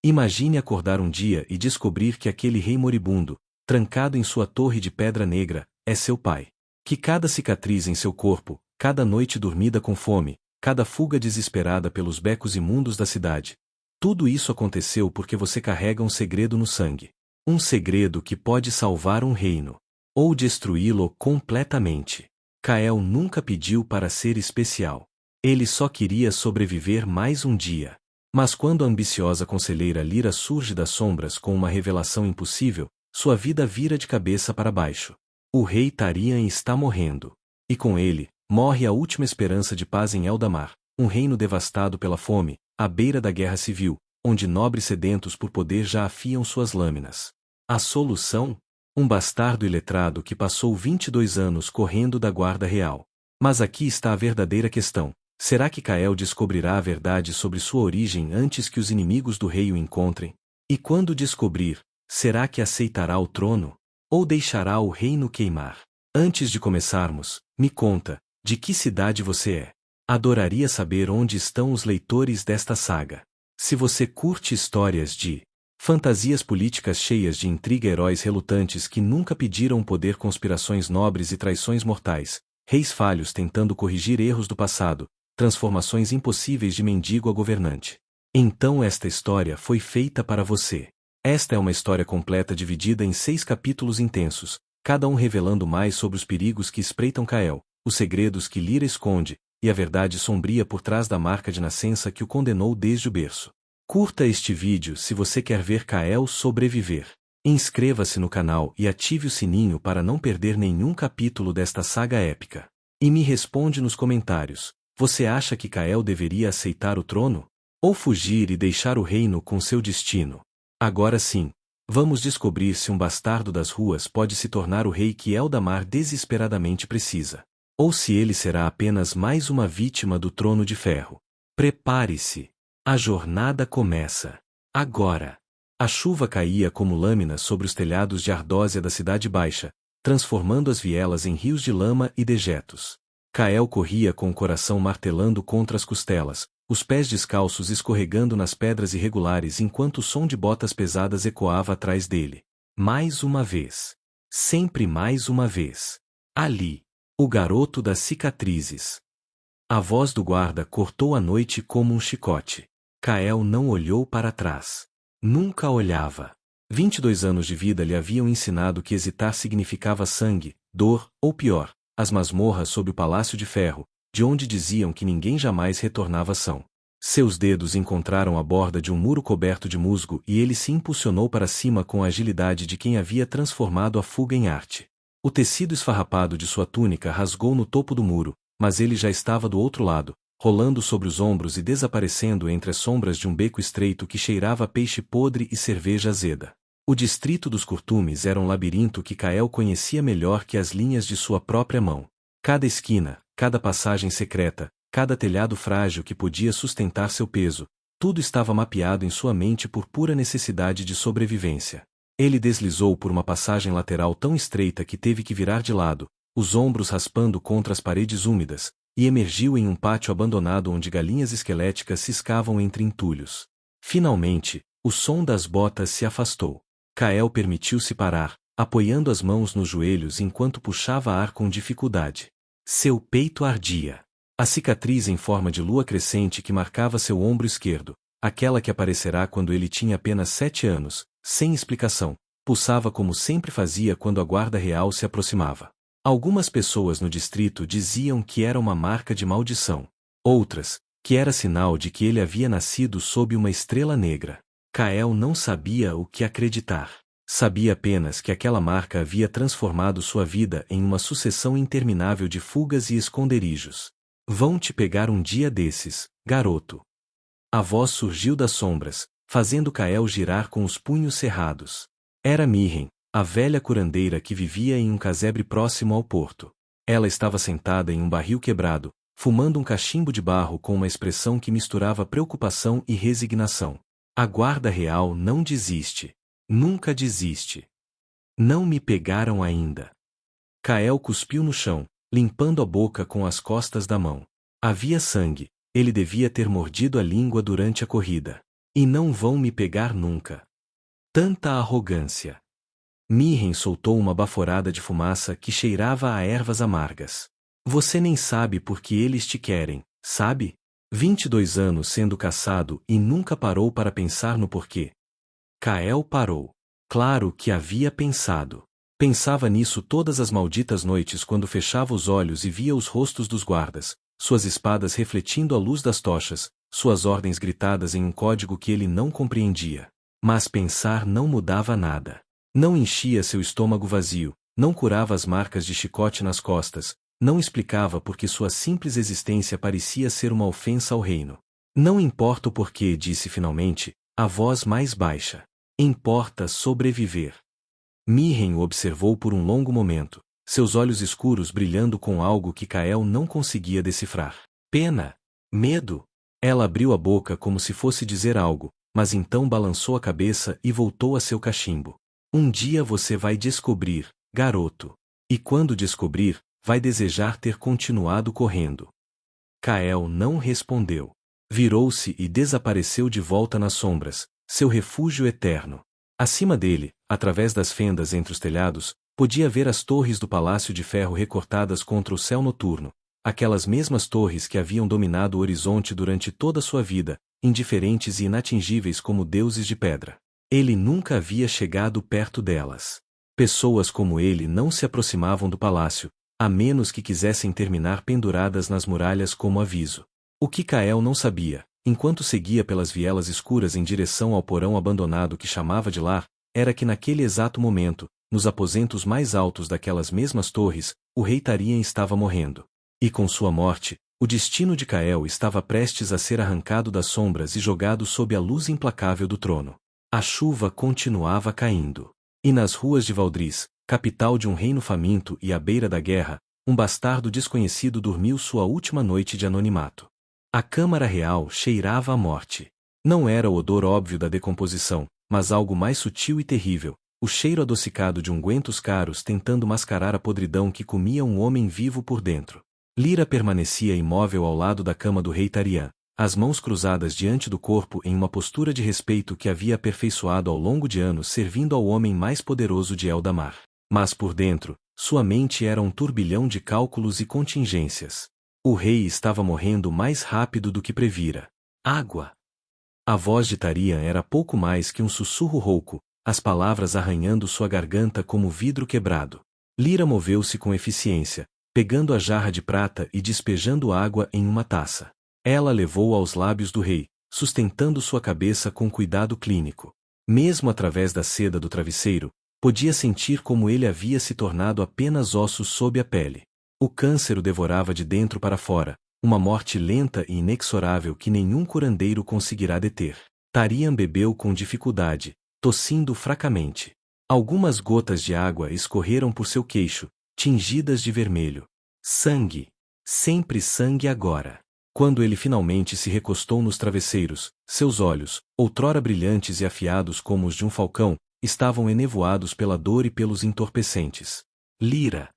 Imagine acordar um dia e descobrir que aquele rei moribundo, trancado em sua torre de pedra negra, é seu pai. Que cada cicatriz em seu corpo, cada noite dormida com fome, cada fuga desesperada pelos becos imundos da cidade. Tudo isso aconteceu porque você carrega um segredo no sangue. Um segredo que pode salvar um reino. Ou destruí-lo completamente. Kael nunca pediu para ser especial. Ele só queria sobreviver mais um dia. Mas quando a ambiciosa conselheira Lyra surge das sombras com uma revelação impossível, sua vida vira de cabeça para baixo. O rei Tarian está morrendo. E com ele, morre a última esperança de paz em Eldamar, um reino devastado pela fome, à beira da guerra civil, onde nobres sedentos por poder já afiam suas lâminas. A solução? Um bastardo iletrado que passou 22 anos correndo da guarda real. Mas aqui está a verdadeira questão. Será que Kael descobrirá a verdade sobre sua origem antes que os inimigos do rei o encontrem? E quando descobrir, será que aceitará o trono? Ou deixará o reino queimar? Antes de começarmos, me conta, de que cidade você é? Adoraria saber onde estão os leitores desta saga. Se você curte histórias de fantasias políticas cheias de intriga, heróis relutantes que nunca pediram poder, conspirações nobres e traições mortais, reis falhos tentando corrigir erros do passado, transformações impossíveis de mendigo a governante. Então esta história foi feita para você. Esta é uma história completa dividida em 6 capítulos intensos, cada um revelando mais sobre os perigos que espreitam Kael, os segredos que Lyra esconde, e a verdade sombria por trás da marca de nascença que o condenou desde o berço. Curta este vídeo se você quer ver Kael sobreviver. Inscreva-se no canal e ative o sininho para não perder nenhum capítulo desta saga épica. E me responde nos comentários. Você acha que Kael deveria aceitar o trono? Ou fugir e deixar o reino com seu destino? Agora sim, vamos descobrir se um bastardo das ruas pode se tornar o rei que Eldamar desesperadamente precisa. Ou se ele será apenas mais uma vítima do trono de ferro. Prepare-se. A jornada começa. Agora. A chuva caía como lâminas sobre os telhados de Ardósia da Cidade Baixa, transformando as vielas em rios de lama e dejetos. Kael corria com o coração martelando contra as costelas, os pés descalços escorregando nas pedras irregulares enquanto o som de botas pesadas ecoava atrás dele. Mais uma vez. Sempre mais uma vez. Ali. O garoto das cicatrizes. A voz do guarda cortou a noite como um chicote. Kael não olhou para trás. Nunca olhava. 22 anos de vida lhe haviam ensinado que hesitar significava sangue, dor, ou pior, as masmorras sob o Palácio de Ferro, de onde diziam que ninguém jamais retornava são. Seus dedos encontraram a borda de um muro coberto de musgo e ele se impulsionou para cima com a agilidade de quem havia transformado a fuga em arte. O tecido esfarrapado de sua túnica rasgou no topo do muro, mas ele já estava do outro lado, rolando sobre os ombros e desaparecendo entre as sombras de um beco estreito que cheirava a peixe podre e cerveja azeda. O distrito dos curtumes era um labirinto que Kael conhecia melhor que as linhas de sua própria mão. Cada esquina, cada passagem secreta, cada telhado frágil que podia sustentar seu peso, tudo estava mapeado em sua mente por pura necessidade de sobrevivência. Ele deslizou por uma passagem lateral tão estreita que teve que virar de lado, os ombros raspando contra as paredes úmidas, e emergiu em um pátio abandonado onde galinhas esqueléticas ciscavam entre entulhos. Finalmente, o som das botas se afastou. Kael permitiu-se parar, apoiando as mãos nos joelhos enquanto puxava ar com dificuldade. Seu peito ardia. A cicatriz em forma de lua crescente que marcava seu ombro esquerdo, aquela que aparecerá quando ele tinha apenas 7 anos, sem explicação, pulsava como sempre fazia quando a guarda real se aproximava. Algumas pessoas no distrito diziam que era uma marca de maldição. Outras, que era sinal de que ele havia nascido sob uma estrela negra. Kael não sabia o que acreditar. Sabia apenas que aquela marca havia transformado sua vida em uma sucessão interminável de fugas e esconderijos. Vão te pegar um dia desses, garoto. A voz surgiu das sombras, fazendo Kael girar com os punhos cerrados. Era Mirren, a velha curandeira que vivia em um casebre próximo ao porto. Ela estava sentada em um barril quebrado, fumando um cachimbo de barro com uma expressão que misturava preocupação e resignação. A guarda real não desiste. Nunca desiste. Não me pegaram ainda. Kael cuspiu no chão, limpando a boca com as costas da mão. Havia sangue, ele devia ter mordido a língua durante a corrida. E não vão me pegar nunca. Tanta arrogância. Mirren soltou uma baforada de fumaça que cheirava a ervas amargas. Você nem sabe por que eles te querem, sabe? 22 anos sendo caçado e nunca parou para pensar no porquê. Kael parou. Claro que havia pensado. Pensava nisso todas as malditas noites quando fechava os olhos e via os rostos dos guardas, suas espadas refletindo a luz das tochas, suas ordens gritadas em um código que ele não compreendia. Mas pensar não mudava nada. Não enchia seu estômago vazio, não curava as marcas de chicote nas costas, não explicava por que sua simples existência parecia ser uma ofensa ao reino. Não importa o porquê, disse finalmente, a voz mais baixa. Importa sobreviver. Mirren o observou por um longo momento, seus olhos escuros brilhando com algo que Kael não conseguia decifrar. Pena? Medo? Ela abriu a boca como se fosse dizer algo, mas então balançou a cabeça e voltou a seu cachimbo. Um dia você vai descobrir, garoto. E quando descobrir, vai desejar ter continuado correndo. Kael não respondeu. Virou-se e desapareceu de volta nas sombras, seu refúgio eterno. Acima dele, através das fendas entre os telhados, podia ver as torres do Palácio de Ferro recortadas contra o céu noturno, aquelas mesmas torres que haviam dominado o horizonte durante toda sua vida, indiferentes e inatingíveis como deuses de pedra. Ele nunca havia chegado perto delas. Pessoas como ele não se aproximavam do palácio, a menos que quisessem terminar penduradas nas muralhas como aviso. O que Kael não sabia, enquanto seguia pelas vielas escuras em direção ao porão abandonado que chamava de lar, era que naquele exato momento, nos aposentos mais altos daquelas mesmas torres, o rei Tarien estava morrendo. E com sua morte, o destino de Kael estava prestes a ser arrancado das sombras e jogado sob a luz implacável do trono. A chuva continuava caindo. E nas ruas de Valdris, capital de um reino faminto e à beira da guerra, um bastardo desconhecido dormiu sua última noite de anonimato. A Câmara Real cheirava a morte. Não era o odor óbvio da decomposição, mas algo mais sutil e terrível, o cheiro adocicado de ungüentos caros tentando mascarar a podridão que comia um homem vivo por dentro. Lyra permanecia imóvel ao lado da cama do rei Tarien, as mãos cruzadas diante do corpo em uma postura de respeito que havia aperfeiçoado ao longo de anos servindo ao homem mais poderoso de Eldamar. Mas por dentro, sua mente era um turbilhão de cálculos e contingências. O rei estava morrendo mais rápido do que previra. Água! A voz de Tarien era pouco mais que um sussurro rouco, as palavras arranhando sua garganta como vidro quebrado. Lyra moveu-se com eficiência, pegando a jarra de prata e despejando água em uma taça. Ela levou aos lábios do rei, sustentando sua cabeça com cuidado clínico. Mesmo através da seda do travesseiro, podia sentir como ele havia se tornado apenas ossos sob a pele. O câncer o devorava de dentro para fora, uma morte lenta e inexorável que nenhum curandeiro conseguirá deter. Tarien bebeu com dificuldade, tossindo fracamente. Algumas gotas de água escorreram por seu queixo, tingidas de vermelho. Sangue! Sempre sangue agora! Quando ele finalmente se recostou nos travesseiros, seus olhos, outrora brilhantes e afiados como os de um falcão, estavam enevoados pela dor e pelos entorpecentes. Lyra!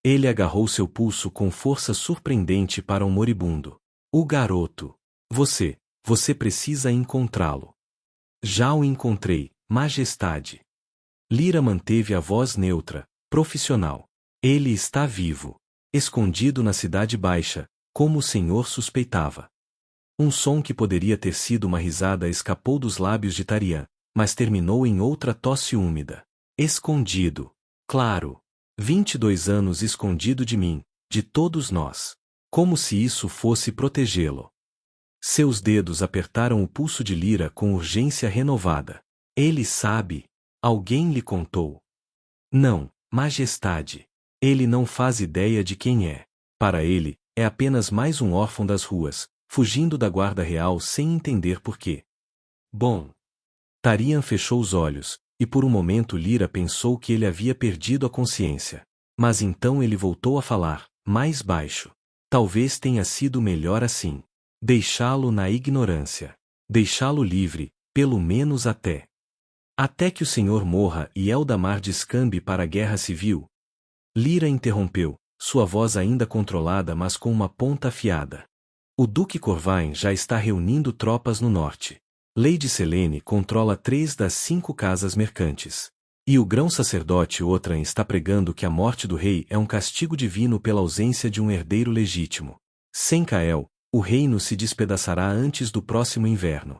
Ele agarrou seu pulso com força surpreendente para um moribundo. O garoto! Você precisa encontrá-lo. Já o encontrei, Majestade. Lyra manteve a voz neutra, profissional. Ele está vivo. Escondido na Cidade Baixa, como o senhor suspeitava. Um som que poderia ter sido uma risada escapou dos lábios de Tarien, mas terminou em outra tosse úmida. Escondido. Claro. 22 anos escondido de mim, de todos nós. Como se isso fosse protegê-lo. Seus dedos apertaram o pulso de Lyra com urgência renovada. Ele sabe. Alguém lhe contou. Não, Majestade. Ele não faz ideia de quem é. Para ele, é apenas mais um órfão das ruas, fugindo da guarda real sem entender por quê. Bom. Tarien fechou os olhos, e por um momento Lyra pensou que ele havia perdido a consciência. Mas então ele voltou a falar, mais baixo. Talvez tenha sido melhor assim. Deixá-lo na ignorância. Deixá-lo livre, pelo menos até que o senhor morra e Eldamar descambe para a guerra civil. Lyra interrompeu, sua voz ainda controlada mas com uma ponta afiada. O Duque Corvain já está reunindo tropas no norte. Lady Selene controla 3 das 5 casas mercantes. E o grão-sacerdote Otran está pregando que a morte do rei é um castigo divino pela ausência de um herdeiro legítimo. Sem Kael, o reino se despedaçará antes do próximo inverno.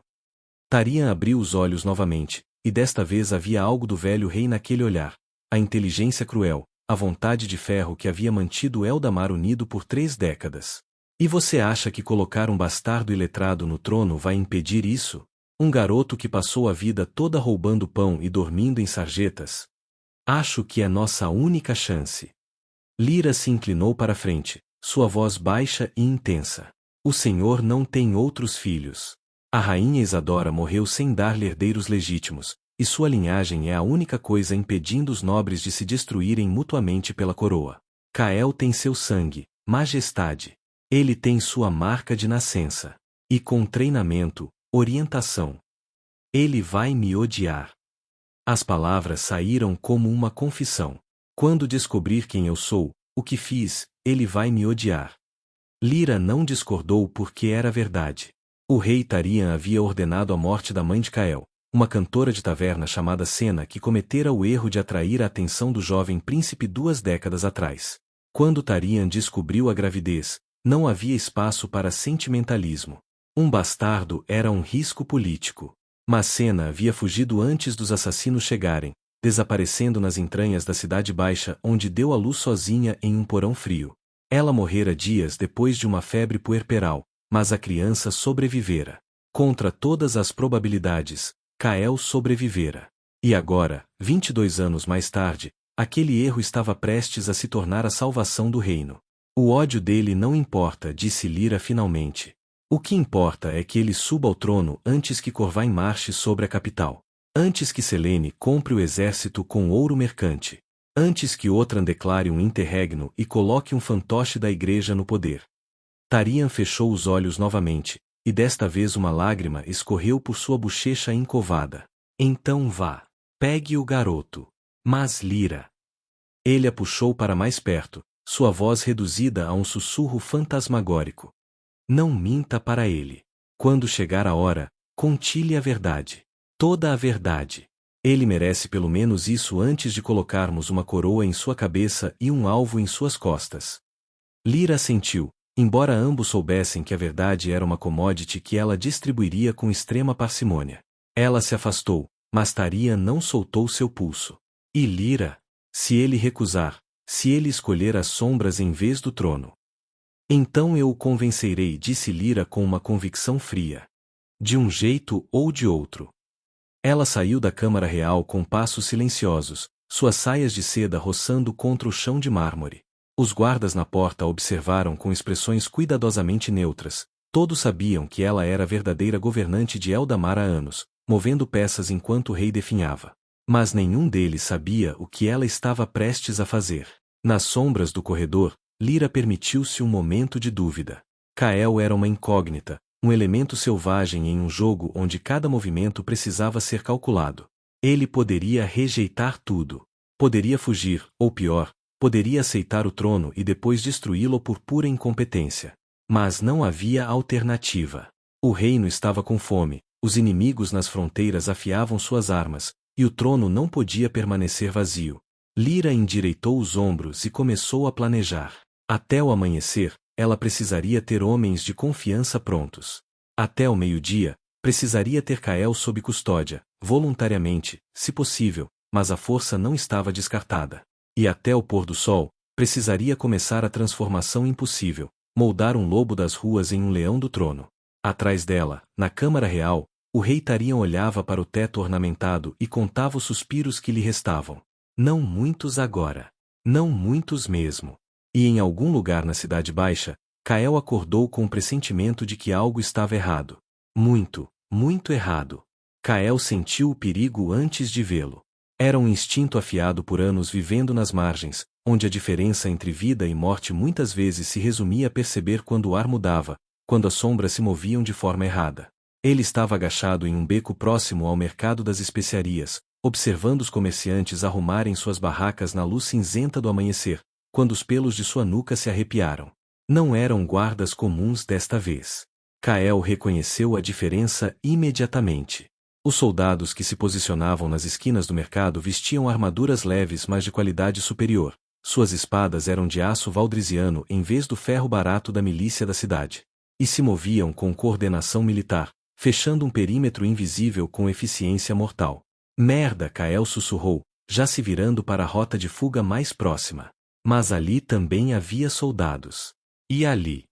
Tarian abriu os olhos novamente, e desta vez havia algo do velho rei naquele olhar. A inteligência cruel, a vontade de ferro que havia mantido Eldamar unido por 3 décadas. E você acha que colocar um bastardo iletrado no trono vai impedir isso? Um garoto que passou a vida toda roubando pão e dormindo em sarjetas? Acho que é nossa única chance. Lyra se inclinou para a frente, sua voz baixa e intensa. O senhor não tem outros filhos. A rainha Isadora morreu sem dar-lhe herdeiros legítimos, e sua linhagem é a única coisa impedindo os nobres de se destruírem mutuamente pela coroa. Kael tem seu sangue, majestade. Ele tem sua marca de nascença. E com treinamento, orientação. Ele vai me odiar. As palavras saíram como uma confissão. Quando descobrir quem eu sou, o que fiz, ele vai me odiar. Lyra não discordou porque era verdade. O rei Tarian havia ordenado a morte da mãe de Kael, uma cantora de taverna chamada Senna que cometera o erro de atrair a atenção do jovem príncipe 2 décadas atrás. Quando Tarian descobriu a gravidez, não havia espaço para sentimentalismo. Um bastardo era um risco político. Mas Senna havia fugido antes dos assassinos chegarem, desaparecendo nas entranhas da Cidade Baixa onde deu à luz sozinha em um porão frio. Ela morrera dias depois de uma febre puerperal, mas a criança sobrevivera. Contra todas as probabilidades, Kael sobrevivera. E agora, 22 anos mais tarde, aquele erro estava prestes a se tornar a salvação do reino. O ódio dele não importa, disse Lyra finalmente. O que importa é que ele suba ao trono antes que Corvain marche sobre a capital. Antes que Selene compre o exército com ouro mercante. Antes que Otran declare um interregno e coloque um fantoche da igreja no poder. Tarian fechou os olhos novamente, e desta vez uma lágrima escorreu por sua bochecha encovada. Então vá. Pegue o garoto. Mas Lyra. Ele a puxou para mais perto, sua voz reduzida a um sussurro fantasmagórico. Não minta para ele. Quando chegar a hora, conte-lhe a verdade. Toda a verdade. Ele merece pelo menos isso antes de colocarmos uma coroa em sua cabeça e um alvo em suas costas. Lyra assentiu, embora ambos soubessem que a verdade era uma commodity que ela distribuiria com extrema parcimônia. Ela se afastou, mas Tarian não soltou seu pulso. E Lyra? Se ele recusar, se ele escolher as sombras em vez do trono. Então eu o convencerei, disse Lyra com uma convicção fria. De um jeito ou de outro. Ela saiu da Câmara Real com passos silenciosos, suas saias de seda roçando contra o chão de mármore. Os guardas na porta a observaram com expressões cuidadosamente neutras. Todos sabiam que ela era a verdadeira governante de Eldamar há anos, movendo peças enquanto o rei definhava. Mas nenhum deles sabia o que ela estava prestes a fazer. Nas sombras do corredor, Lyra permitiu-se um momento de dúvida. Kael era uma incógnita, um elemento selvagem em um jogo onde cada movimento precisava ser calculado. Ele poderia rejeitar tudo. Poderia fugir, ou pior, poderia aceitar o trono e depois destruí-lo por pura incompetência. Mas não havia alternativa. O reino estava com fome, os inimigos nas fronteiras afiavam suas armas, e o trono não podia permanecer vazio. Lyra endireitou os ombros e começou a planejar. Até o amanhecer, ela precisaria ter homens de confiança prontos. Até o meio-dia, precisaria ter Kael sob custódia, voluntariamente, se possível, mas a força não estava descartada. E até o pôr do sol, precisaria começar a transformação impossível, moldar um lobo das ruas em um leão do trono. Atrás dela, na Câmara Real, o rei Tarian olhava para o teto ornamentado e contava os suspiros que lhe restavam. Não muitos agora. Não muitos mesmo. E em algum lugar na Cidade Baixa, Kael acordou com o pressentimento de que algo estava errado. Muito, muito errado. Kael sentiu o perigo antes de vê-lo. Era um instinto afiado por anos vivendo nas margens, onde a diferença entre vida e morte muitas vezes se resumia a perceber quando o ar mudava, quando as sombras se moviam de forma errada. Ele estava agachado em um beco próximo ao mercado das especiarias, observando os comerciantes arrumarem suas barracas na luz cinzenta do amanhecer, quando os pelos de sua nuca se arrepiaram. Não eram guardas comuns desta vez. Kael reconheceu a diferença imediatamente. Os soldados que se posicionavam nas esquinas do mercado vestiam armaduras leves mas de qualidade superior. Suas espadas eram de aço valdrisiano em vez do ferro barato da milícia da cidade. E se moviam com coordenação militar, fechando um perímetro invisível com eficiência mortal. Merda, Kael sussurrou, já se virando para a rota de fuga mais próxima. Mas ali também havia soldados. E ali.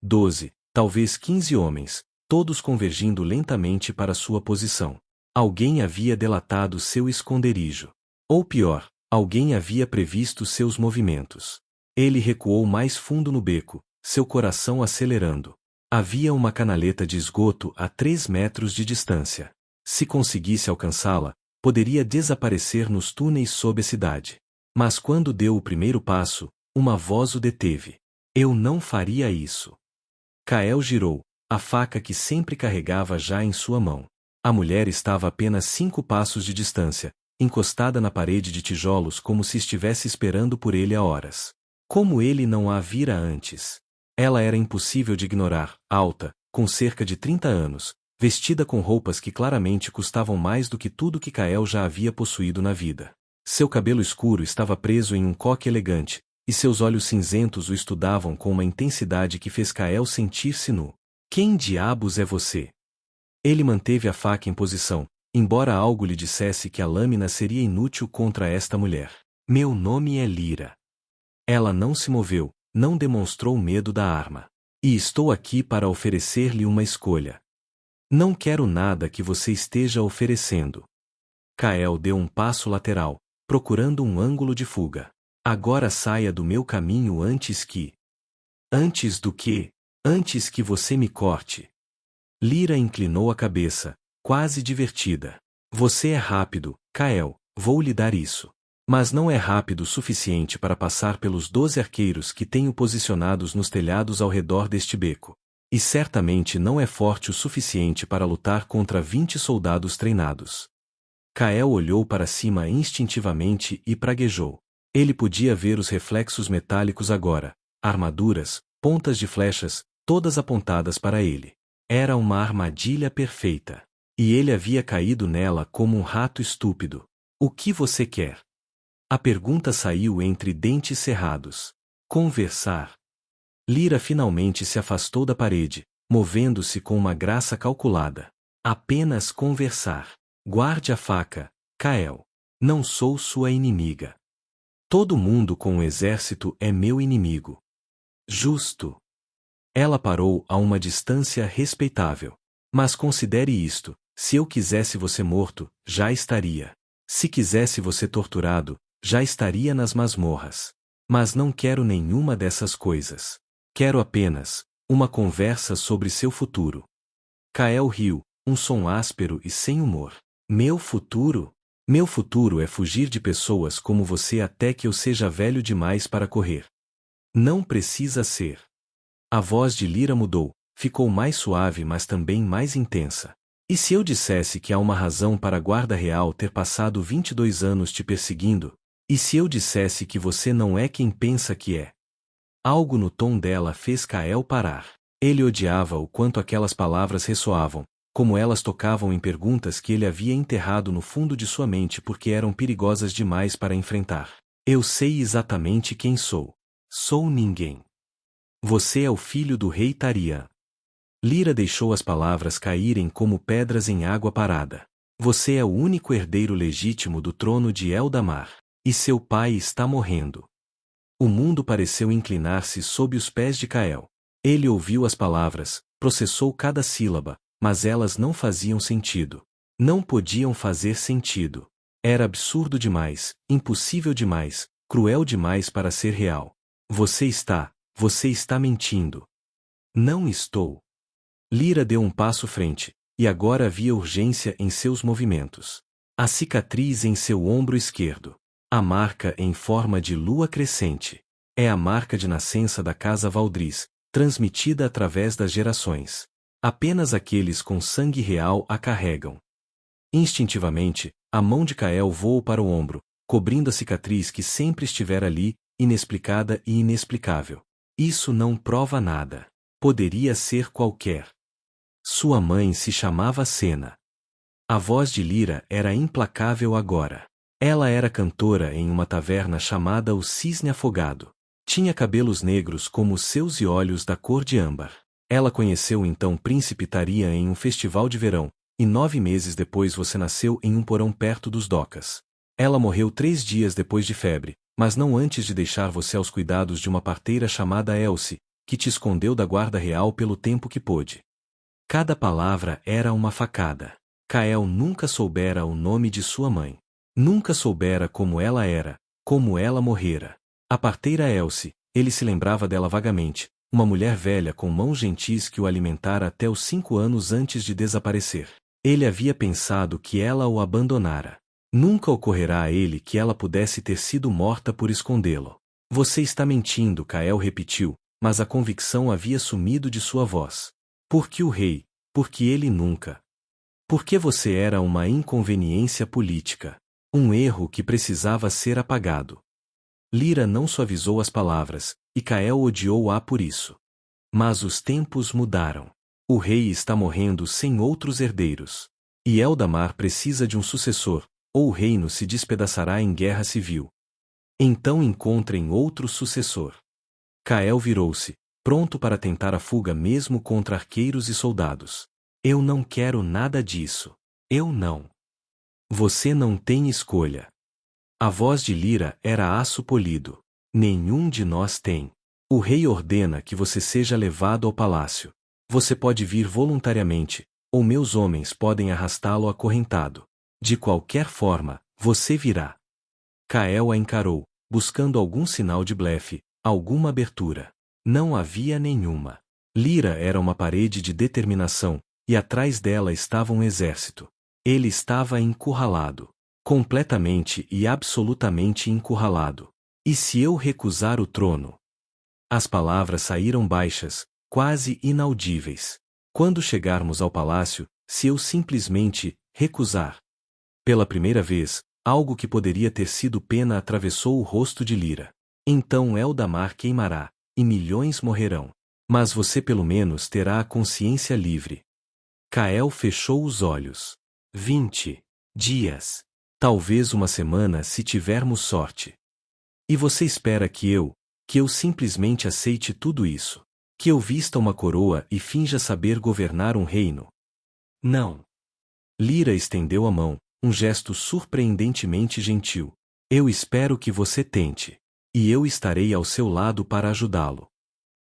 12, talvez 15 homens, todos convergindo lentamente para sua posição. Alguém havia delatado seu esconderijo. Ou pior, alguém havia previsto seus movimentos. Ele recuou mais fundo no beco, seu coração acelerando. Havia uma canaleta de esgoto a 3 metros de distância. Se conseguisse alcançá-la, poderia desaparecer nos túneis sob a cidade. Mas quando deu o primeiro passo, uma voz o deteve. Eu não faria isso. Kael girou, a faca que sempre carregava já em sua mão. A mulher estava a apenas 5 passos de distância, encostada na parede de tijolos como se estivesse esperando por ele há horas. Como ele não a vira antes. Ela era impossível de ignorar, alta, com cerca de 30 anos, vestida com roupas que claramente custavam mais do que tudo que Kael já havia possuído na vida. Seu cabelo escuro estava preso em um coque elegante, e seus olhos cinzentos o estudavam com uma intensidade que fez Kael sentir-se nu. Quem diabos é você? Ele manteve a faca em posição, embora algo lhe dissesse que a lâmina seria inútil contra esta mulher. Meu nome é Lyra. Ela não se moveu, não demonstrou medo da arma. E estou aqui para oferecer-lhe uma escolha. Não quero nada que você esteja oferecendo. Kael deu um passo lateral, procurando um ângulo de fuga. Agora saia do meu caminho antes que... Antes do que? Antes que você me corte. Lyra inclinou a cabeça, quase divertida. Você é rápido, Kael, vou lhe dar isso. Mas não é rápido o suficiente para passar pelos 12 arqueiros que tenho posicionados nos telhados ao redor deste beco. E certamente não é forte o suficiente para lutar contra 20 soldados treinados. Kael olhou para cima instintivamente e praguejou. Ele podia ver os reflexos metálicos agora, armaduras, pontas de flechas, todas apontadas para ele. Era uma armadilha perfeita. E ele havia caído nela como um rato estúpido. O que você quer? A pergunta saiu entre dentes cerrados. Conversar. Lyra finalmente se afastou da parede, movendo-se com uma graça calculada. Apenas conversar. Guarde a faca, Kael. Não sou sua inimiga. Todo mundo com o exército é meu inimigo. Justo. Ela parou a uma distância respeitável. Mas considere isto, se eu quisesse você morto, já estaria. Se quisesse você torturado, já estaria nas masmorras. Mas não quero nenhuma dessas coisas. Quero apenas uma conversa sobre seu futuro. Kael riu, um som áspero e sem humor. Meu futuro? Meu futuro é fugir de pessoas como você até que eu seja velho demais para correr. Não precisa ser. A voz de Lyra mudou, ficou mais suave mas também mais intensa. E se eu dissesse que há uma razão para a guarda real ter passado 22 anos te perseguindo? E se eu dissesse que você não é quem pensa que é? Algo no tom dela fez Kael parar. Ele odiava o quanto aquelas palavras ressoavam, como elas tocavam em perguntas que ele havia enterrado no fundo de sua mente porque eram perigosas demais para enfrentar. Eu sei exatamente quem sou. Sou ninguém. Você é o filho do rei Tarian. Lyra deixou as palavras caírem como pedras em água parada. Você é o único herdeiro legítimo do trono de Eldamar. E seu pai está morrendo. O mundo pareceu inclinar-se sob os pés de Kael. Ele ouviu as palavras, processou cada sílaba, mas elas não faziam sentido. Não podiam fazer sentido. Era absurdo demais, impossível demais, cruel demais para ser real. Você está mentindo. Não estou. Lyra deu um passo frente, e agora havia urgência em seus movimentos. A cicatriz em seu ombro esquerdo. A marca em forma de lua crescente. É a marca de nascença da casa Valdris, transmitida através das gerações. Apenas aqueles com sangue real a carregam. Instintivamente, a mão de Kael voou para o ombro, cobrindo a cicatriz que sempre estivera ali, inexplicada e inexplicável. Isso não prova nada. Poderia ser qualquer. Sua mãe se chamava Sena. A voz de Lyra era implacável agora. Ela era cantora em uma taverna chamada O Cisne Afogado. Tinha cabelos negros como os seus e olhos da cor de âmbar. Ela conheceu então Príncipe Taria em um festival de verão, e 9 meses depois você nasceu em um porão perto dos docas. Ela morreu 3 dias depois de febre, mas não antes de deixar você aos cuidados de uma parteira chamada Elsie, que te escondeu da guarda real pelo tempo que pôde. Cada palavra era uma facada. Kael nunca soubera o nome de sua mãe. Nunca soubera como ela era, como ela morrera. A parteira Elsie, ele se lembrava dela vagamente, uma mulher velha com mãos gentis que o alimentara até os 5 anos antes de desaparecer. Ele havia pensado que ela o abandonara. Nunca ocorrerá a ele que ela pudesse ter sido morta por escondê-lo. Você está mentindo, Kael repetiu, mas a convicção havia sumido de sua voz. Porque o rei, porque ele nunca. Porque você era uma inconveniência política. Um erro que precisava ser apagado. Lyra não suavizou as palavras, e Kael odiou-a por isso. Mas os tempos mudaram. O rei está morrendo sem outros herdeiros. E Eldamar precisa de um sucessor, ou o reino se despedaçará em guerra civil. Então encontrem outro sucessor. Kael virou-se, pronto para tentar a fuga mesmo contra arqueiros e soldados. Eu não quero nada disso. Eu não. Você não tem escolha. A voz de Lyra era aço polido. Nenhum de nós tem. O rei ordena que você seja levado ao palácio. Você pode vir voluntariamente, ou meus homens podem arrastá-lo acorrentado. De qualquer forma, você virá. Kael a encarou, buscando algum sinal de blefe, alguma abertura. Não havia nenhuma. Lyra era uma parede de determinação, e atrás dela estava um exército. Ele estava encurralado. Completamente e absolutamente encurralado. E se eu recusar o trono? As palavras saíram baixas, quase inaudíveis. Quando chegarmos ao palácio, se eu simplesmente recusar? Pela primeira vez, algo que poderia ter sido pena atravessou o rosto de Lyra. Então Eldamar queimará, e milhões morrerão. Mas você pelo menos terá a consciência livre. Kael fechou os olhos. 20 dias. Talvez uma semana se tivermos sorte. E você espera que eu simplesmente aceite tudo isso? Que eu vista uma coroa e finja saber governar um reino? Não. Lyra estendeu a mão, um gesto surpreendentemente gentil. Eu espero que você tente. E eu estarei ao seu lado para ajudá-lo.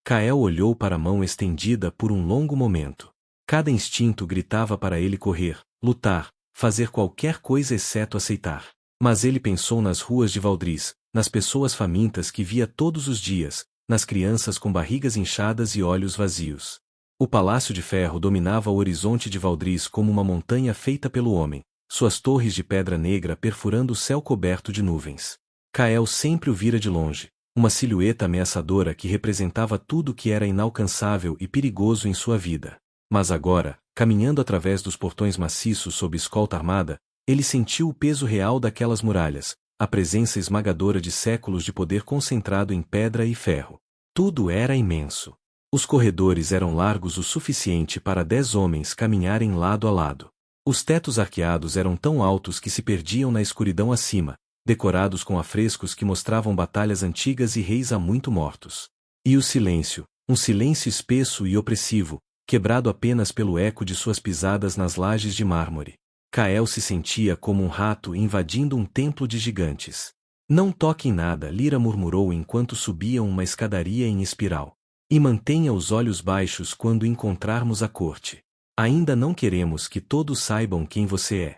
Kael olhou para a mão estendida por um longo momento. Cada instinto gritava para ele correr, lutar, fazer qualquer coisa exceto aceitar. Mas ele pensou nas ruas de Valdris, nas pessoas famintas que via todos os dias, nas crianças com barrigas inchadas e olhos vazios. O Palácio de Ferro dominava o horizonte de Valdris como uma montanha feita pelo homem, suas torres de pedra negra perfurando o céu coberto de nuvens. Kael sempre o vira de longe, uma silhueta ameaçadora que representava tudo que era inalcançável e perigoso em sua vida. Mas agora, caminhando através dos portões maciços sob escolta armada, ele sentiu o peso real daquelas muralhas, a presença esmagadora de séculos de poder concentrado em pedra e ferro. Tudo era imenso. Os corredores eram largos o suficiente para 10 homens caminharem lado a lado. Os tetos arqueados eram tão altos que se perdiam na escuridão acima, decorados com afrescos que mostravam batalhas antigas e reis há muito mortos. E o silêncio, um silêncio espesso e opressivo, quebrado apenas pelo eco de suas pisadas nas lajes de mármore. Kael se sentia como um rato invadindo um templo de gigantes. Não toque em nada, Lyra murmurou enquanto subiam uma escadaria em espiral. E mantenha os olhos baixos quando encontrarmos a corte. Ainda não queremos que todos saibam quem você é.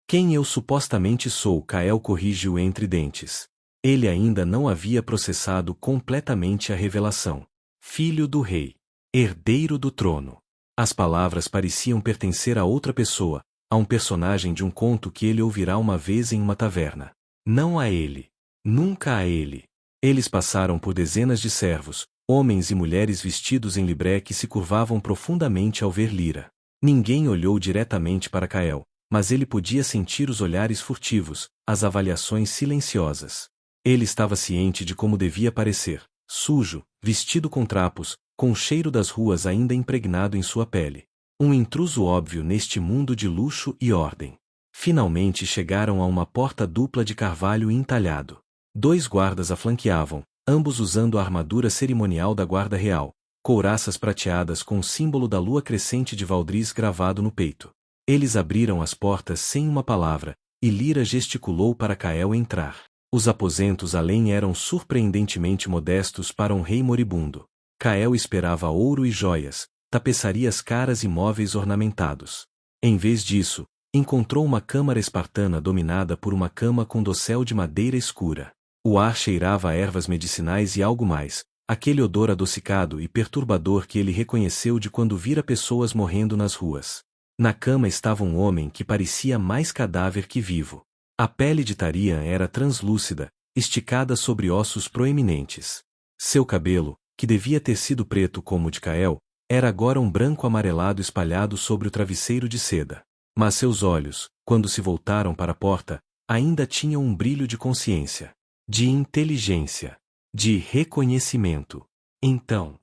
Quem eu supostamente sou, Kael corrigiu entre dentes. Ele ainda não havia processado completamente a revelação. Filho do rei. Herdeiro do trono. As palavras pareciam pertencer a outra pessoa, a um personagem de um conto que ele ouvirá uma vez em uma taverna. Não a ele. Nunca a ele. Eles passaram por dezenas de servos, homens e mulheres vestidos em libré que se curvavam profundamente ao ver Lyra. Ninguém olhou diretamente para Kael, mas ele podia sentir os olhares furtivos, as avaliações silenciosas. Ele estava ciente de como devia parecer, sujo, vestido com trapos, com o cheiro das ruas ainda impregnado em sua pele. Um intruso óbvio neste mundo de luxo e ordem. Finalmente chegaram a uma porta dupla de carvalho entalhado. 2 guardas a flanqueavam, ambos usando a armadura cerimonial da guarda real, couraças prateadas com o símbolo da lua crescente de Valdris gravado no peito. Eles abriram as portas sem uma palavra, e Lyra gesticulou para Kael entrar. Os aposentos além eram surpreendentemente modestos para um rei moribundo. Kael esperava ouro e joias, tapeçarias caras e móveis ornamentados. Em vez disso, encontrou uma câmara espartana dominada por uma cama com dossel de madeira escura. O ar cheirava a ervas medicinais e algo mais, aquele odor adocicado e perturbador que ele reconheceu de quando vira pessoas morrendo nas ruas. Na cama estava um homem que parecia mais cadáver que vivo. A pele de Tarian era translúcida, esticada sobre ossos proeminentes. Seu cabelo, que devia ter sido preto como o de Kael, era agora um branco amarelado espalhado sobre o travesseiro de seda. Mas seus olhos, quando se voltaram para a porta, ainda tinham um brilho de consciência, de inteligência, de reconhecimento. Então,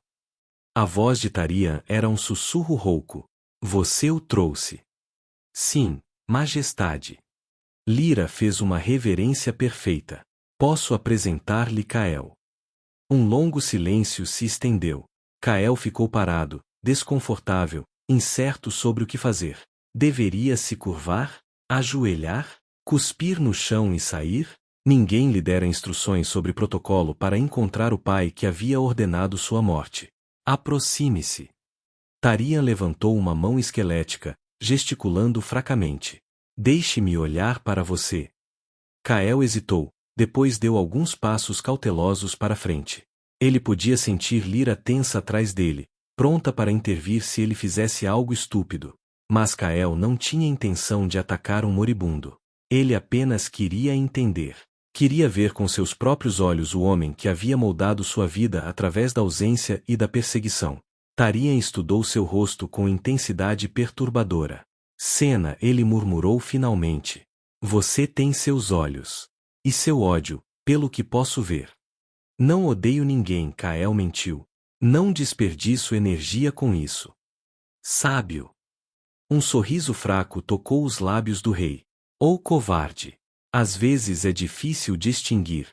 a voz de Tarian era um sussurro rouco. Você o trouxe. Sim, majestade. Lyra fez uma reverência perfeita. Posso apresentar-lhe Kael. Um longo silêncio se estendeu. Kael ficou parado, desconfortável, incerto sobre o que fazer. Deveria se curvar? Ajoelhar? Cuspir no chão e sair? Ninguém lhe dera instruções sobre protocolo para encontrar o pai que havia ordenado sua morte. Aproxime-se. Tarian levantou uma mão esquelética, gesticulando fracamente. Deixe-me olhar para você. Kael hesitou, depois deu alguns passos cautelosos para frente. Ele podia sentir Lyra tensa atrás dele, pronta para intervir se ele fizesse algo estúpido. Mas Kael não tinha intenção de atacar um moribundo. Ele apenas queria entender. Queria ver com seus próprios olhos o homem que havia moldado sua vida através da ausência e da perseguição. Tarian estudou seu rosto com intensidade perturbadora. Cena, ele murmurou finalmente. Você tem seus olhos. E seu ódio, pelo que posso ver. Não odeio ninguém, Kael mentiu. Não desperdiço energia com isso. Sábio. Um sorriso fraco tocou os lábios do rei. Ou covarde. Às vezes é difícil distinguir.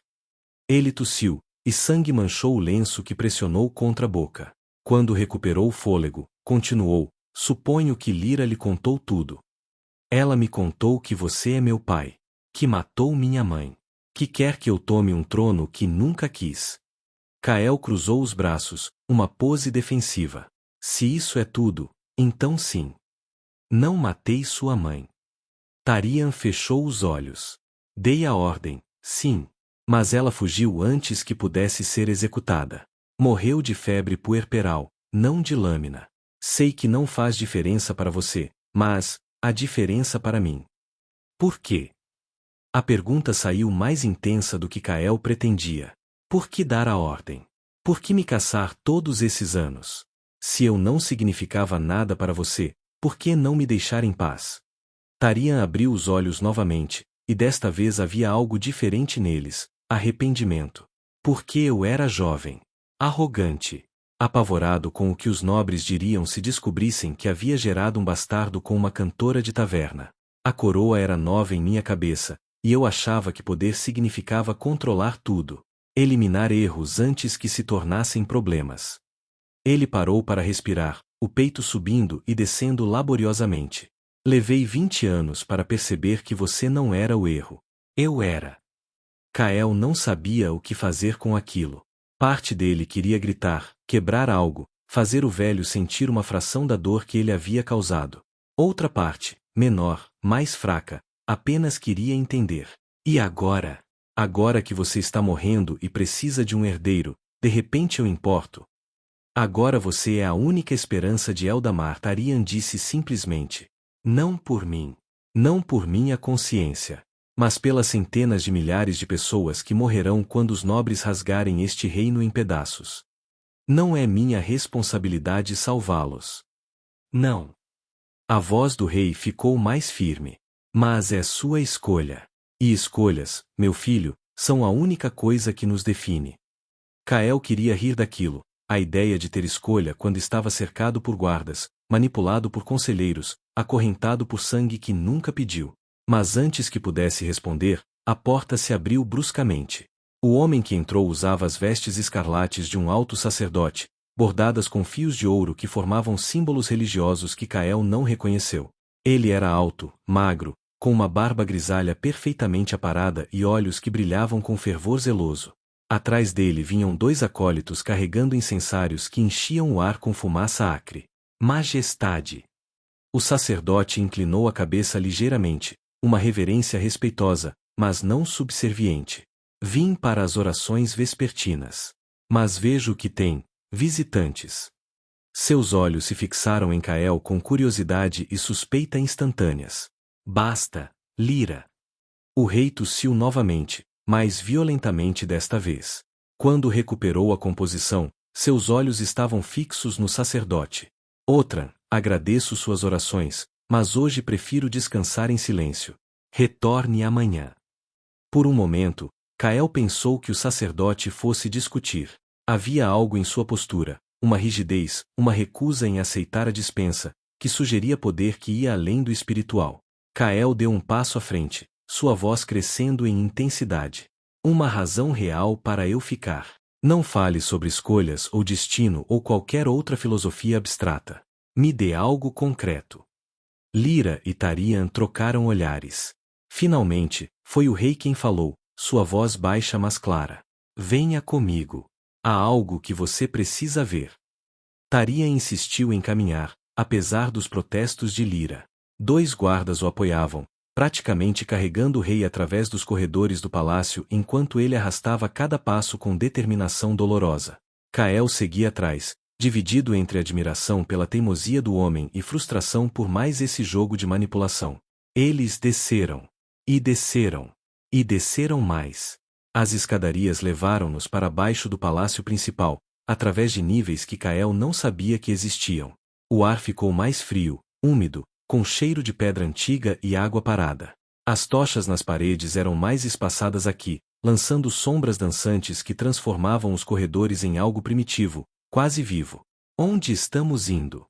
Ele tossiu, e sangue manchou o lenço que pressionou contra a boca. Quando recuperou o fôlego, continuou, suponho que Lyra lhe contou tudo. Ela me contou que você é meu pai, que matou minha mãe, que quer que eu tome um trono que nunca quis. Kael cruzou os braços, uma pose defensiva. Se isso é tudo, então sim. Não matei sua mãe. Tarian fechou os olhos. Dei a ordem, sim. Mas ela fugiu antes que pudesse ser executada. Morreu de febre puerperal, não de lâmina. Sei que não faz diferença para você, mas há diferença para mim. Por quê? A pergunta saiu mais intensa do que Kael pretendia. Por que dar a ordem? Por que me caçar todos esses anos? Se eu não significava nada para você, por que não me deixar em paz? Tarian abriu os olhos novamente, e desta vez havia algo diferente neles, arrependimento. Porque eu era jovem. Arrogante. Apavorado com o que os nobres diriam se descobrissem que havia gerado um bastardo com uma cantora de taverna. A coroa era nova em minha cabeça, e eu achava que poder significava controlar tudo. Eliminar erros antes que se tornassem problemas. Ele parou para respirar, o peito subindo e descendo laboriosamente. Levei 20 anos para perceber que você não era o erro. Eu era. Kael não sabia o que fazer com aquilo. Parte dele queria gritar, quebrar algo, fazer o velho sentir uma fração da dor que ele havia causado. Outra parte, menor, mais fraca, apenas queria entender. E agora? Agora que você está morrendo e precisa de um herdeiro, de repente eu importo. Agora você é a única esperança de Eldamar, Tarian disse simplesmente. Não por mim. Não por minha consciência. Mas pelas centenas de milhares de pessoas que morrerão quando os nobres rasgarem este reino em pedaços. Não é minha responsabilidade salvá-los. Não. A voz do rei ficou mais firme. Mas é sua escolha. E escolhas, meu filho, são a única coisa que nos define. Kael queria rir daquilo, A ideia de ter escolha quando estava cercado por guardas, manipulado por conselheiros, acorrentado por sangue que nunca pediu. Mas antes que pudesse responder, a porta se abriu bruscamente. O homem que entrou usava as vestes escarlates de um alto sacerdote, bordadas com fios de ouro que formavam símbolos religiosos que Kael não reconheceu. Ele era alto, magro, com uma barba grisalha perfeitamente aparada e olhos que brilhavam com fervor zeloso. Atrás dele vinham 2 acólitos carregando incensários que enchiam o ar com fumaça acre. Majestade! O sacerdote inclinou a cabeça ligeiramente, uma reverência respeitosa, mas não subserviente. Vim para as orações vespertinas. Mas vejo que tem visitantes. Seus olhos se fixaram em Kael com curiosidade e suspeita instantâneas. Basta, Lyra. O rei tossiu novamente, mais violentamente desta vez. Quando recuperou a composição, seus olhos estavam fixos no sacerdote. Outran, agradeço suas orações, mas hoje prefiro descansar em silêncio. Retorne amanhã. Por um momento, Kael pensou que o sacerdote fosse discutir. Havia algo em sua postura, uma rigidez, uma recusa em aceitar a dispensa, que sugeria poder que ia além do espiritual. Kael deu um passo à frente, sua voz crescendo em intensidade. Uma razão real para eu ficar. Não fale sobre escolhas ou destino ou qualquer outra filosofia abstrata. Me dê algo concreto. Lyra e Tarian trocaram olhares. Finalmente, foi o rei quem falou, sua voz baixa mas clara. Venha comigo. Há algo que você precisa ver. Tarian insistiu em caminhar, apesar dos protestos de Lyra. 2 guardas o apoiavam, praticamente carregando o rei através dos corredores do palácio enquanto ele arrastava cada passo com determinação dolorosa. Kael seguia atrás, dividido entre admiração pela teimosia do homem e frustração por mais esse jogo de manipulação. Eles desceram. E desceram. E desceram mais. As escadarias levaram-nos para baixo do palácio principal, através de níveis que Kael não sabia que existiam. O ar ficou mais frio, úmido, com cheiro de pedra antiga e água parada. As tochas nas paredes eram mais espaçadas aqui, lançando sombras dançantes que transformavam os corredores em algo primitivo, quase vivo. Onde estamos indo?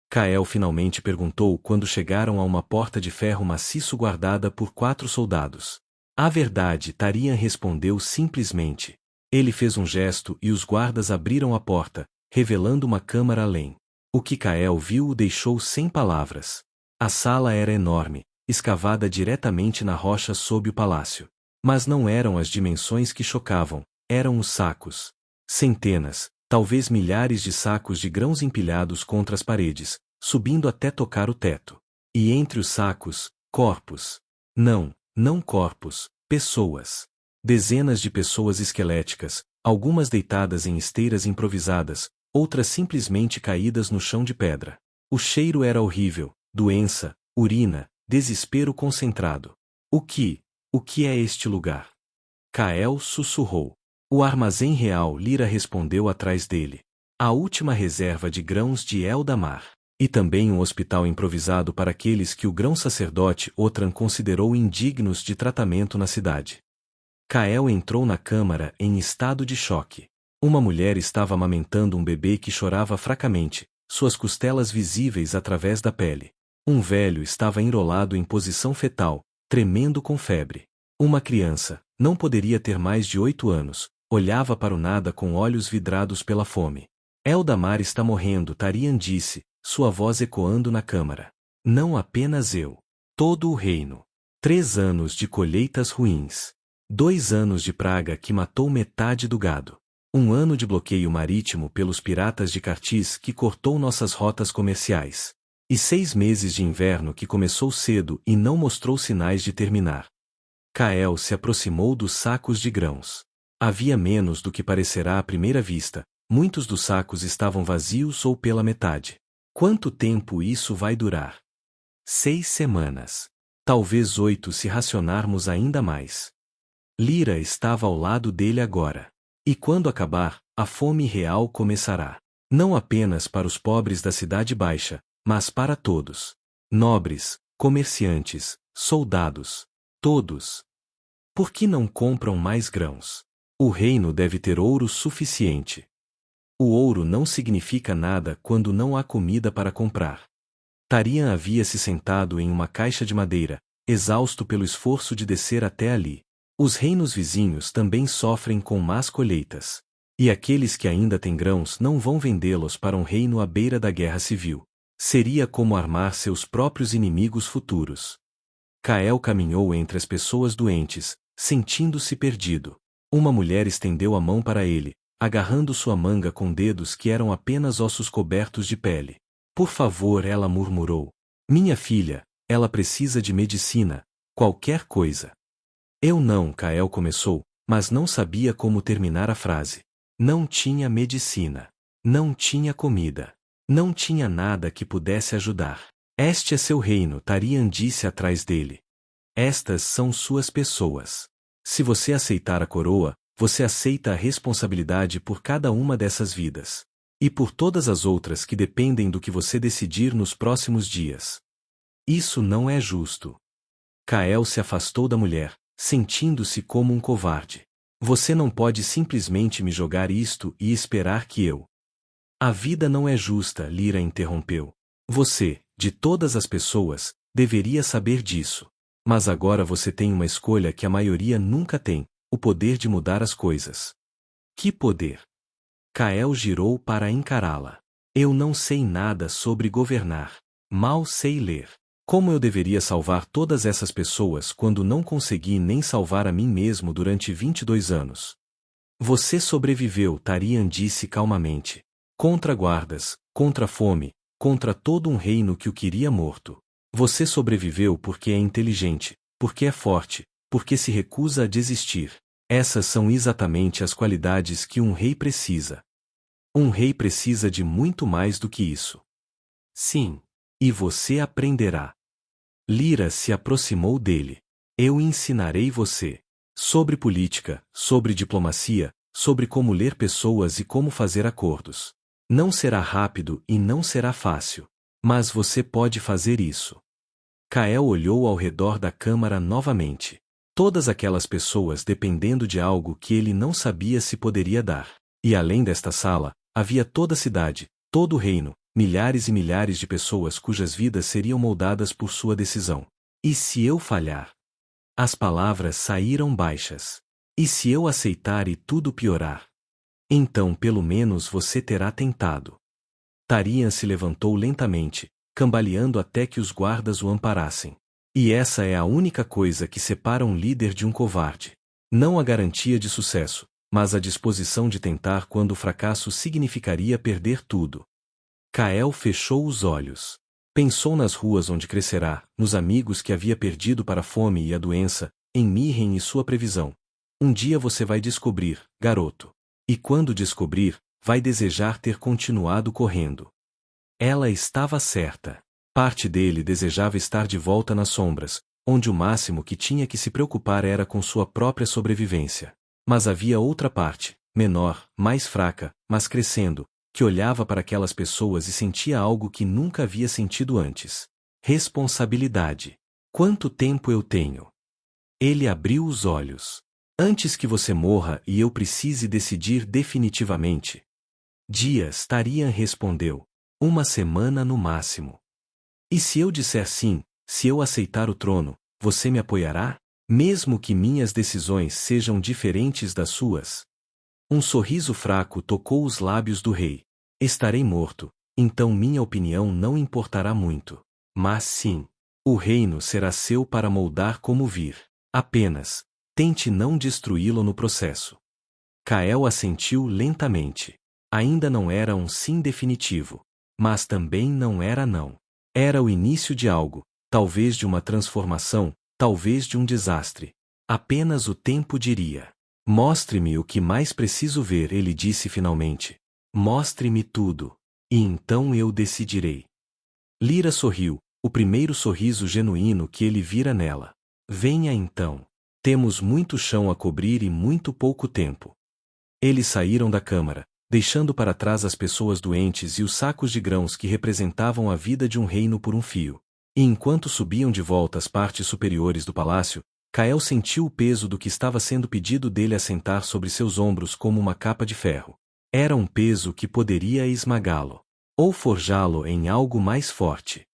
Kael finalmente perguntou quando chegaram a uma porta de ferro maciço guardada por 4 soldados. A verdade, Tarian respondeu simplesmente. Ele fez um gesto e os guardas abriram a porta, revelando uma câmara além. O que Kael viu o deixou sem palavras. A sala era enorme, escavada diretamente na rocha sob o palácio. Mas não eram as dimensões que chocavam, eram os sacos. Centenas, talvez milhares de sacos de grãos empilhados contra as paredes, subindo até tocar o teto. E entre os sacos, corpos. Não corpos, pessoas. Dezenas de pessoas esqueléticas, algumas deitadas em esteiras improvisadas, outras simplesmente caídas no chão de pedra. O cheiro era horrível, doença, urina, desespero concentrado. O que é este lugar? Kael sussurrou. O armazém real, Lyra respondeu atrás dele. A última reserva de grãos de Eldamar. E também um hospital improvisado para aqueles que o grão-sacerdote Otran considerou indignos de tratamento na cidade. Kael entrou na câmara em estado de choque. Uma mulher estava amamentando um bebê que chorava fracamente, suas costelas visíveis através da pele. Um velho estava enrolado em posição fetal, tremendo com febre. Uma criança, não poderia ter mais de 8 anos, olhava para o nada com olhos vidrados pela fome. Eldamar está morrendo, Tarian disse, sua voz ecoando na câmara. Não apenas eu. Todo o reino. 3 anos de colheitas ruins. 2 anos de praga que matou metade do gado. 1 ano de bloqueio marítimo pelos piratas de Cartis que cortou nossas rotas comerciais. E 6 meses de inverno que começou cedo e não mostrou sinais de terminar. Kael se aproximou dos sacos de grãos. Havia menos do que parecerá à primeira vista, muitos dos sacos estavam vazios ou pela metade. Quanto tempo isso vai durar? 6 semanas. Talvez 8 se racionarmos ainda mais. Lyra estava ao lado dele agora. E quando acabar, a fome real começará. Não apenas para os pobres da Cidade Baixa, mas para todos. Nobres, comerciantes, soldados, todos. Por que não compram mais grãos? O reino deve ter ouro suficiente. O ouro não significa nada quando não há comida para comprar. Tarian havia se sentado em uma caixa de madeira, exausto pelo esforço de descer até ali. Os reinos vizinhos também sofrem com más colheitas. E aqueles que ainda têm grãos não vão vendê-los para um reino à beira da guerra civil. Seria como armar seus próprios inimigos futuros. Kael caminhou entre as pessoas doentes, sentindo-se perdido. Uma mulher estendeu a mão para ele, agarrando sua manga com dedos que eram apenas ossos cobertos de pele. Por favor, ela murmurou. Minha filha, ela precisa de medicina, qualquer coisa. Eu não, Kael começou, mas não sabia como terminar a frase. Não tinha medicina. Não tinha comida. Não tinha nada que pudesse ajudar. Este é seu reino, Tarian disse atrás dele. Estas são suas pessoas. Se você aceitar a coroa, você aceita a responsabilidade por cada uma dessas vidas. E por todas as outras que dependem do que você decidir nos próximos dias. Isso não é justo. Kael se afastou da mulher, sentindo-se como um covarde. Você não pode simplesmente me jogar isto e esperar que eu... A vida não é justa, Lyra interrompeu. Você, de todas as pessoas, deveria saber disso. Mas agora você tem uma escolha que a maioria nunca tem, o poder de mudar as coisas. Que poder? Kael girou para encará-la. Eu não sei nada sobre governar. Mal sei ler. Como eu deveria salvar todas essas pessoas quando não consegui nem salvar a mim mesmo durante 22 anos? Você sobreviveu, Tarian disse calmamente. Contra guardas, contra fome, contra todo um reino que o queria morto. Você sobreviveu porque é inteligente, porque é forte, porque se recusa a desistir. Essas são exatamente as qualidades que um rei precisa. Um rei precisa de muito mais do que isso. Sim. E você aprenderá. Lyra se aproximou dele. Eu ensinarei você. Sobre política, sobre diplomacia, sobre como ler pessoas e como fazer acordos. Não será rápido e não será fácil. Mas você pode fazer isso. Kael olhou ao redor da câmara novamente. Todas aquelas pessoas dependendo de algo que ele não sabia se poderia dar. E além desta sala, havia toda a cidade, todo o reino, milhares e milhares de pessoas cujas vidas seriam moldadas por sua decisão. E se eu falhar? As palavras saíram baixas. E se eu aceitar e tudo piorar? Então pelo menos você terá tentado. Tarian se levantou lentamente, cambaleando até que os guardas o amparassem. E essa é a única coisa que separa um líder de um covarde. Não a garantia de sucesso, mas a disposição de tentar quando o fracasso significaria perder tudo. Kael fechou os olhos. Pensou nas ruas onde crescerá, nos amigos que havia perdido para a fome e a doença, em Mirren e sua previsão. Um dia você vai descobrir, garoto. E quando descobrir, vai desejar ter continuado correndo. Ela estava certa. Parte dele desejava estar de volta nas sombras, onde o máximo que tinha que se preocupar era com sua própria sobrevivência. Mas havia outra parte, menor, mais fraca, mas crescendo, que olhava para aquelas pessoas e sentia algo que nunca havia sentido antes. Responsabilidade. Quanto tempo eu tenho? Ele abriu os olhos. Antes que você morra e eu precise decidir definitivamente. Dias, Tarian respondeu. Uma semana no máximo. E se eu disser sim, se eu aceitar o trono, você me apoiará? Mesmo que minhas decisões sejam diferentes das suas? Um sorriso fraco tocou os lábios do rei. Estarei morto, então minha opinião não importará muito. Mas sim, o reino será seu para moldar como vir. Apenas, tente não destruí-lo no processo. Kael assentiu lentamente. Ainda não era um sim definitivo. Mas também não era não. Era o início de algo, talvez de uma transformação, talvez de um desastre. Apenas o tempo diria. Mostre-me o que mais preciso ver, ele disse finalmente. Mostre-me tudo. E então eu decidirei. Lyra sorriu, o primeiro sorriso genuíno que ele vira nela. Venha então. Temos muito chão a cobrir e muito pouco tempo. Eles saíram da câmara, deixando para trás as pessoas doentes e os sacos de grãos que representavam a vida de um reino por um fio. E enquanto subiam de volta às partes superiores do palácio, Kael sentiu o peso do que estava sendo pedido dele assentar sobre seus ombros como uma capa de ferro. Era um peso que poderia esmagá-lo. Ou forjá-lo em algo mais forte.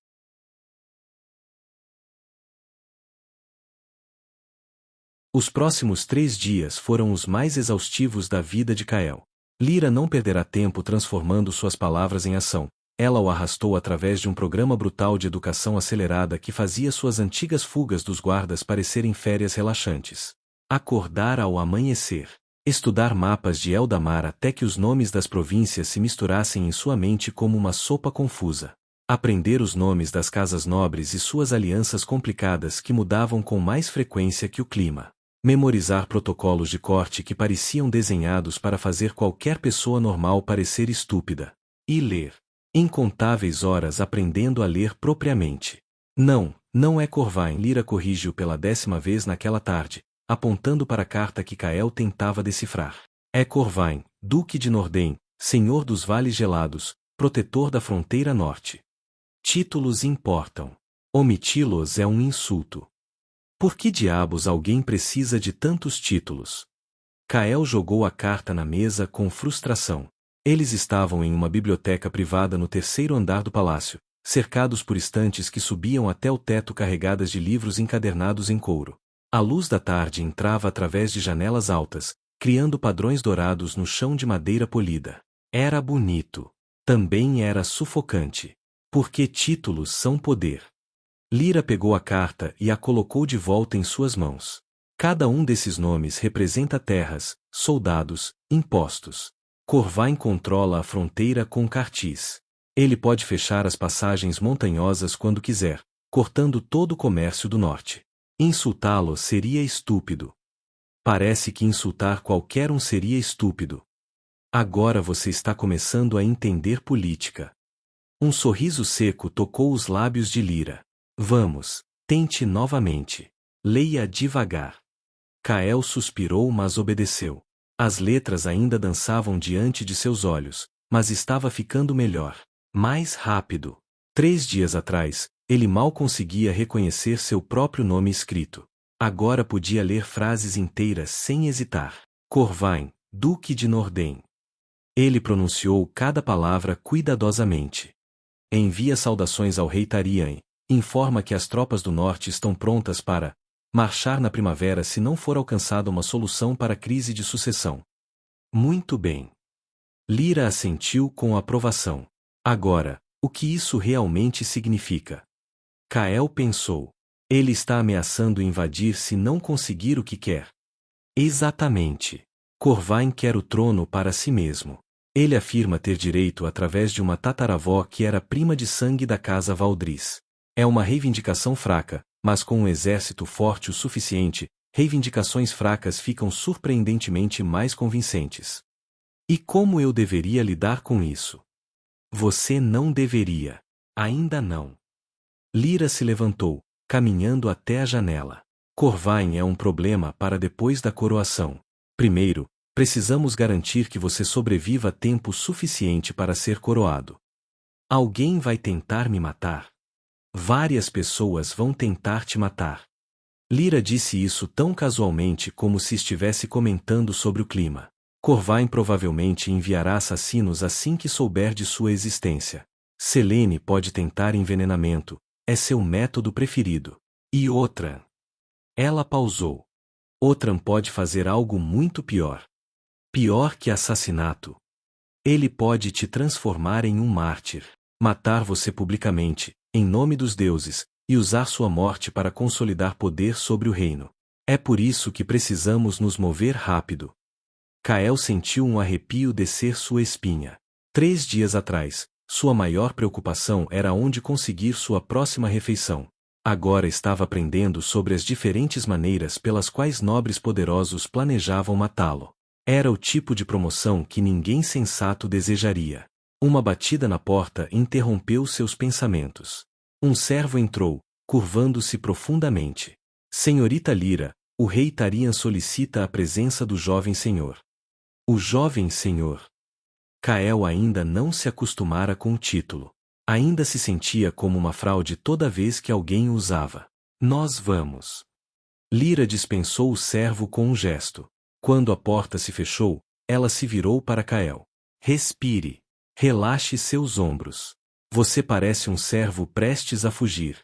Os próximos 3 dias foram os mais exaustivos da vida de Kael. Lyra não perderá tempo transformando suas palavras em ação. Ela o arrastou através de um programa brutal de educação acelerada que fazia suas antigas fugas dos guardas parecerem férias relaxantes. Acordar ao amanhecer. Estudar mapas de Eldamar até que os nomes das províncias se misturassem em sua mente como uma sopa confusa. Aprender os nomes das casas nobres e suas alianças complicadas que mudavam com mais frequência que o clima. Memorizar protocolos de corte que pareciam desenhados para fazer qualquer pessoa normal parecer estúpida. E ler. Incontáveis horas aprendendo a ler propriamente. Não é Corvain. Lyra corrigiu pela 10ª vez naquela tarde, apontando para a carta que Kael tentava decifrar. É Corvain, Duque de Norden, Senhor dos Vales Gelados, Protetor da Fronteira Norte. Títulos importam. Omiti-los é um insulto. Por que diabos alguém precisa de tantos títulos? Kael jogou a carta na mesa com frustração. Eles estavam em uma biblioteca privada no 3º andar do palácio, cercados por estantes que subiam até o teto carregadas de livros encadernados em couro. A luz da tarde entrava através de janelas altas, criando padrões dourados no chão de madeira polida. Era bonito. Também era sufocante. Porque títulos são poder. Lyra pegou a carta e a colocou de volta em suas mãos. Cada um desses nomes representa terras, soldados, impostos. Corvain controla a fronteira com Cartis. Ele pode fechar as passagens montanhosas quando quiser, cortando todo o comércio do norte. Insultá-lo seria estúpido. Parece que insultar qualquer um seria estúpido. Agora você está começando a entender política. Um sorriso seco tocou os lábios de Lyra. Vamos, tente novamente. Leia devagar. Kael suspirou, mas obedeceu. As letras ainda dançavam diante de seus olhos, mas estava ficando melhor. Mais rápido. 3 dias atrás, ele mal conseguia reconhecer seu próprio nome escrito. Agora podia ler frases inteiras sem hesitar. Corvain, Duque de Norden. Ele pronunciou cada palavra cuidadosamente. Envia saudações ao rei Tarian. Informa que as tropas do norte estão prontas para marchar na primavera se não for alcançada uma solução para a crise de sucessão. Muito bem. Lyra assentiu com aprovação. Agora, o que isso realmente significa? Kael pensou. Ele está ameaçando invadir se não conseguir o que quer. Exatamente. Corvain quer o trono para si mesmo. Ele afirma ter direito através de uma tataravó que era prima de sangue da casa Valdris. É uma reivindicação fraca, mas com um exército forte o suficiente, reivindicações fracas ficam surpreendentemente mais convincentes. E como eu deveria lidar com isso? Você não deveria. Ainda não. Lyra se levantou, caminhando até a janela. Corvain é um problema para depois da coroação. Primeiro, precisamos garantir que você sobreviva tempo suficiente para ser coroado. Alguém vai tentar me matar? Várias pessoas vão tentar te matar. Lyra disse isso tão casualmente como se estivesse comentando sobre o clima. Corvain provavelmente enviará assassinos assim que souber de sua existência. Selene pode tentar envenenamento, é seu método preferido. E Otran. Ela pausou. Otran pode fazer algo muito pior. Pior que assassinato. Ele pode te transformar em um mártir, matar você publicamente, em nome dos deuses, e usar sua morte para consolidar poder sobre o reino. É por isso que precisamos nos mover rápido. Kael sentiu um arrepio descer sua espinha. 3 dias atrás, sua maior preocupação era onde conseguir sua próxima refeição. Agora estava aprendendo sobre as diferentes maneiras pelas quais nobres poderosos planejavam matá-lo. Era o tipo de promoção que ninguém sensato desejaria. Uma batida na porta interrompeu seus pensamentos. Um servo entrou, curvando-se profundamente. Senhorita Lyra, o rei Tarian solicita a presença do jovem senhor. O jovem senhor. Kael ainda não se acostumara com o título. Ainda se sentia como uma fraude toda vez que alguém o usava. Nós vamos. Lyra dispensou o servo com um gesto. Quando a porta se fechou, ela se virou para Kael. Respire. Relaxe seus ombros. Você parece um servo prestes a fugir.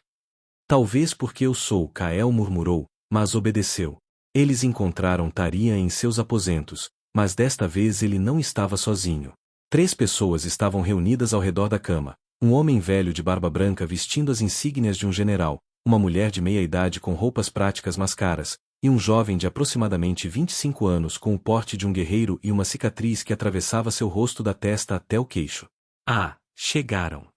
Talvez porque eu sou, Kael murmurou, mas obedeceu. Eles encontraram Tarian em seus aposentos, mas desta vez ele não estava sozinho. 3 pessoas estavam reunidas ao redor da cama. Um homem velho de barba branca vestindo as insígnias de um general, uma mulher de meia-idade com roupas práticas mas caras, e um jovem de aproximadamente 25 anos com o porte de um guerreiro e uma cicatriz que atravessava seu rosto da testa até o queixo. Ah, chegaram!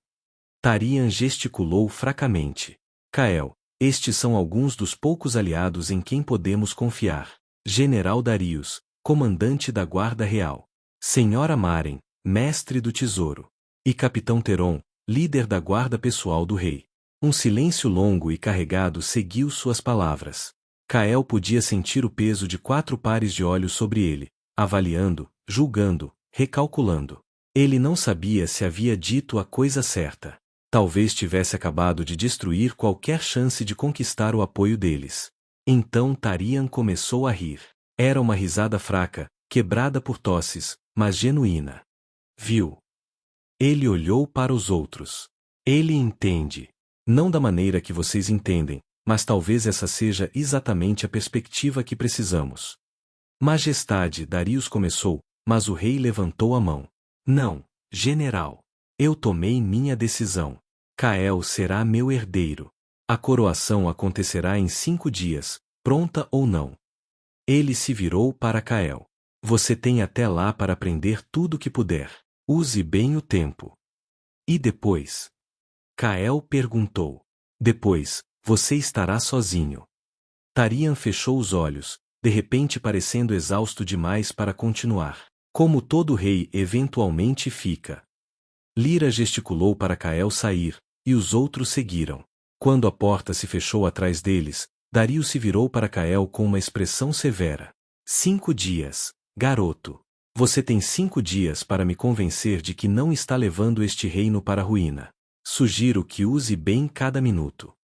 Tarian gesticulou fracamente. Kael, estes são alguns dos poucos aliados em quem podemos confiar. General Darius, comandante da Guarda Real. Senhora Maren, mestre do tesouro. E Capitão Teron, líder da guarda pessoal do rei. Um silêncio longo e carregado seguiu suas palavras. Kael podia sentir o peso de 4 pares de olhos sobre ele, avaliando, julgando, recalculando. Ele não sabia se havia dito a coisa certa. Talvez tivesse acabado de destruir qualquer chance de conquistar o apoio deles. Então Tarian começou a rir. Era uma risada fraca, quebrada por tosses, mas genuína. Viu? Ele olhou para os outros. Ele entende. Não da maneira que vocês entendem, mas talvez essa seja exatamente a perspectiva que precisamos. Majestade, Darius começou, mas o rei levantou a mão. Não, general. Eu tomei minha decisão. Kael será meu herdeiro. A coroação acontecerá em 5 dias, pronta ou não. Ele se virou para Kael. Você tem até lá para aprender tudo o que puder. Use bem o tempo. E depois? Kael perguntou. Depois, você estará sozinho. Tarian fechou os olhos, de repente parecendo exausto demais para continuar. Como todo rei eventualmente fica. Lyra gesticulou para Kael sair, e os outros seguiram. Quando a porta se fechou atrás deles, Darius se virou para Kael com uma expressão severa. 5 dias, garoto. Você tem 5 dias para me convencer de que não está levando este reino para a ruína. Sugiro que use bem cada minuto.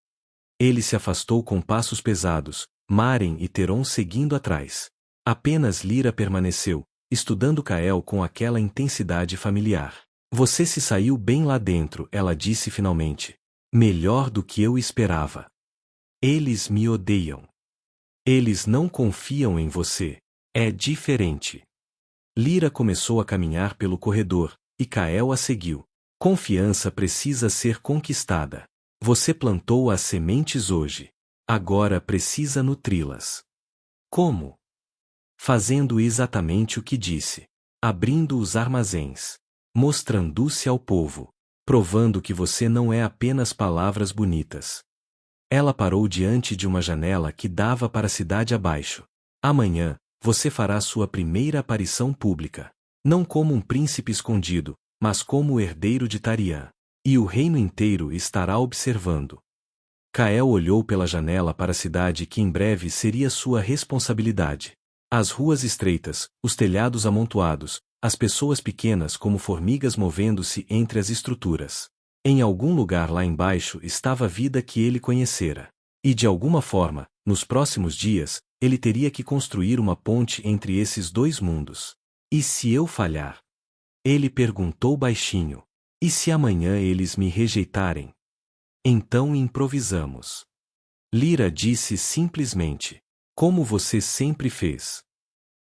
Ele se afastou com passos pesados, Maren e Teron seguindo atrás. Apenas Lyra permaneceu, estudando Kael com aquela intensidade familiar. Você se saiu bem lá dentro, ela disse finalmente. Melhor do que eu esperava. Eles me odeiam. Eles não confiam em você. É diferente. Lyra começou a caminhar pelo corredor, e Kael a seguiu. Confiança precisa ser conquistada. Você plantou as sementes hoje. Agora precisa nutri-las. Como? Fazendo exatamente o que disse. Abrindo os armazéns. Mostrando-se ao povo. Provando que você não é apenas palavras bonitas. Ela parou diante de uma janela que dava para a cidade abaixo. Amanhã, você fará sua primeira aparição pública. Não como um príncipe escondido, mas como o herdeiro de Tarian. E o reino inteiro estará observando. Kael olhou pela janela para a cidade que em breve seria sua responsabilidade. As ruas estreitas, os telhados amontoados, as pessoas pequenas como formigas movendo-se entre as estruturas. Em algum lugar lá embaixo estava a vida que ele conhecera. E de alguma forma, nos próximos dias, ele teria que construir uma ponte entre esses 2 mundos. E se eu falhar? Ele perguntou baixinho. E se amanhã eles me rejeitarem? Então improvisamos. Lyra disse simplesmente. Como você sempre fez.